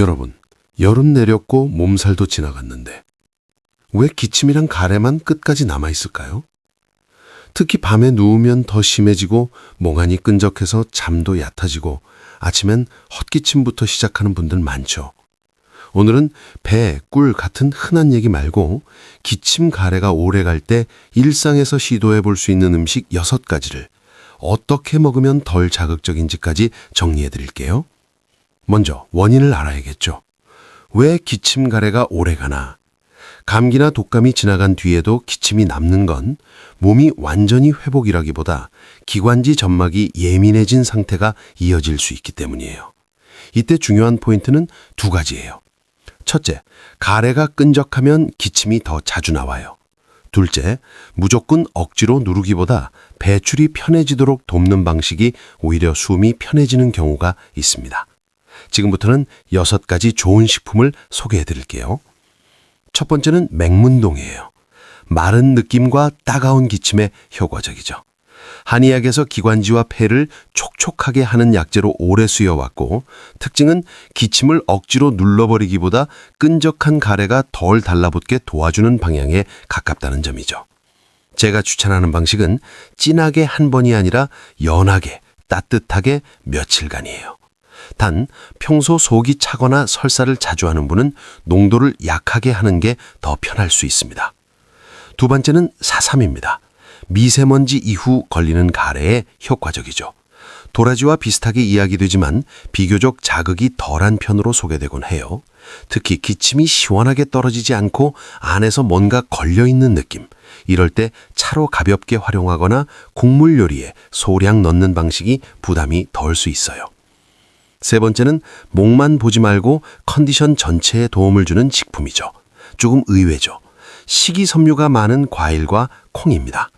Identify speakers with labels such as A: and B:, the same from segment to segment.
A: 여러분, 여름 내렸고 몸살도 지나갔는데 왜 기침이랑 가래만 끝까지 남아있을까요? 특히 밤에 누우면 더 심해지고 멍하니 끈적해서 잠도 얕아지고 아침엔 헛기침부터 시작하는 분들 많죠. 오늘은 배, 꿀 같은 흔한 얘기 말고 기침, 가래가 오래 갈 때 일상에서 시도해 볼 수 있는 음식 6가지를 어떻게 먹으면 덜 자극적인지까지 정리해 드릴게요. 먼저 원인을 알아야겠죠. 왜 기침, 가래가 오래 가나? 감기나 독감이 지나간 뒤에도 기침이 남는 건 몸이 완전히 회복이라기보다 기관지 점막이 예민해진 상태가 이어질 수 있기 때문이에요. 이때 중요한 포인트는 2가지예요. 첫째, 가래가 끈적하면 기침이 더 자주 나와요. 둘째, 무조건 억지로 누르기보다 배출이 편해지도록 돕는 방식이 오히려 숨이 편해지는 경우가 있습니다. 지금부터는 6가지 좋은 식품을 소개해 드릴게요. 첫 번째는 맹문동이에요. 마른 느낌과 따가운 기침에 효과적이죠. 한의학에서 기관지와 폐를 촉촉하게 하는 약재로 오래 쓰여왔고, 특징은 기침을 억지로 눌러버리기보다 끈적한 가래가 덜 달라붙게 도와주는 방향에 가깝다는 점이죠. 제가 추천하는 방식은 진하게 한 번이 아니라 연하게, 따뜻하게 며칠간이에요. 단 평소 속이 차거나 설사를 자주 하는 분은 농도를 약하게 하는 게 더 편할 수 있습니다. 2번째는 사삼입니다. 미세먼지 이후 걸리는 가래에 효과적이죠. 도라지와 비슷하게 이야기되지만 비교적 자극이 덜한 편으로 소개되곤 해요. 특히 기침이 시원하게 떨어지지 않고 안에서 뭔가 걸려있는 느낌, 이럴 때 차로 가볍게 활용하거나 국물 요리에 소량 넣는 방식이 부담이 덜 수 있어요. 3번째는 목만 보지 말고 컨디션 전체에 도움을 주는 식품이죠. 조금 의외죠. 식이섬유가 많은 과일과 콩입니다.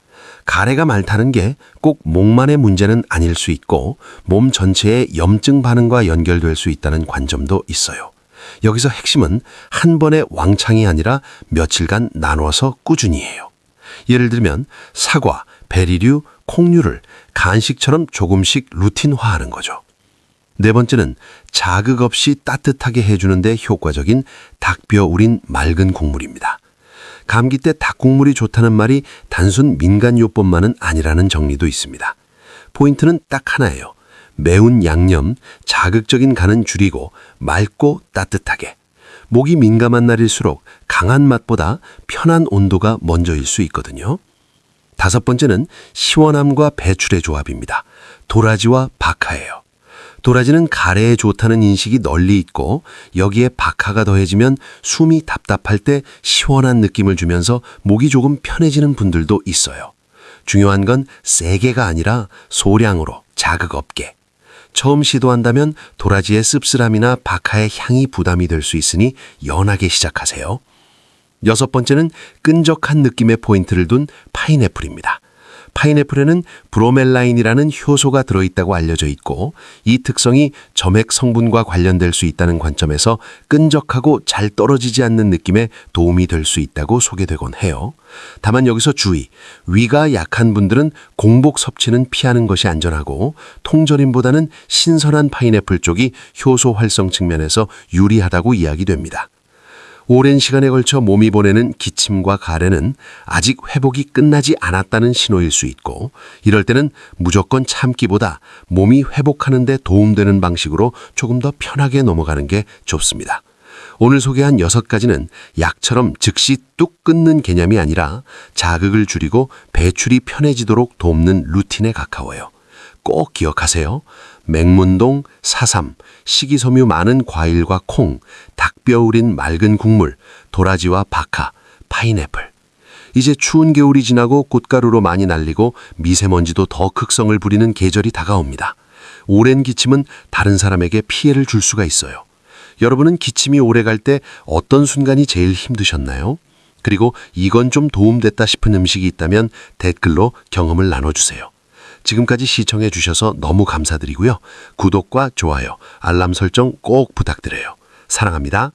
A: 가래가 많다는 게 꼭 목만의 문제는 아닐 수 있고 몸 전체의 염증 반응과 연결될 수 있다는 관점도 있어요. 여기서 핵심은 한 번의 왕창이 아니라 며칠간 나눠서 꾸준히 해요. 예를 들면 사과, 베리류, 콩류를 간식처럼 조금씩 루틴화하는 거죠. 4번째는 자극 없이 따뜻하게 해주는 데 효과적인 닭뼈 우린 맑은 국물입니다. 감기 때 닭국물이 좋다는 말이 단순 민간요법만은 아니라는 정리도 있습니다. 포인트는 딱 하나예요. 매운 양념, 자극적인 간은 줄이고 맑고 따뜻하게. 목이 민감한 날일수록 강한 맛보다 편한 온도가 먼저일 수 있거든요. 5번째는 시원함과 배출의 조합입니다. 도라지와 박하예요. 도라지는 가래에 좋다는 인식이 널리 있고 여기에 박하가 더해지면 숨이 답답할 때 시원한 느낌을 주면서 목이 조금 편해지는 분들도 있어요. 중요한 건 세게가 아니라 소량으로 자극 없게. 처음 시도한다면 도라지의 씁쓸함이나 박하의 향이 부담이 될 수 있으니 연하게 시작하세요. 6번째는 끈적한 느낌의 포인트를 둔 파인애플입니다. 파인애플에는 브로멜라인이라는 효소가 들어있다고 알려져 있고 이 특성이 점액 성분과 관련될 수 있다는 관점에서 끈적하고 잘 떨어지지 않는 느낌에 도움이 될 수 있다고 소개되곤 해요. 다만 여기서 주의, 위가 약한 분들은 공복 섭취는 피하는 것이 안전하고 통조림보다는 신선한 파인애플 쪽이 효소 활성 측면에서 유리하다고 이야기됩니다. 오랜 시간에 걸쳐 몸이 보내는 기침과 가래는 아직 회복이 끝나지 않았다는 신호일 수 있고 이럴 때는 무조건 참기보다 몸이 회복하는 데 도움되는 방식으로 조금 더 편하게 넘어가는 게 좋습니다. 오늘 소개한 6가지는 약처럼 즉시 뚝 끊는 개념이 아니라 자극을 줄이고 배출이 편해지도록 돕는 루틴에 가까워요. 꼭 기억하세요. 맹문동, 사삼, 식이섬유 많은 과일과 콩, 닭뼈 우린 맑은 국물, 도라지와 박하, 파인애플. 이제 추운 겨울이 지나고 꽃가루로 많이 날리고 미세먼지도 더 극성을 부리는 계절이 다가옵니다. 오랜 기침은 다른 사람에게 피해를 줄 수가 있어요. 여러분은 기침이 오래 갈 때 어떤 순간이 제일 힘드셨나요? 그리고 이건 좀 도움됐다 싶은 음식이 있다면 댓글로 경험을 나눠주세요. 지금까지 시청해 주셔서 너무 감사드리고요. 구독과 좋아요, 알람 설정 꼭 부탁드려요. 사랑합니다.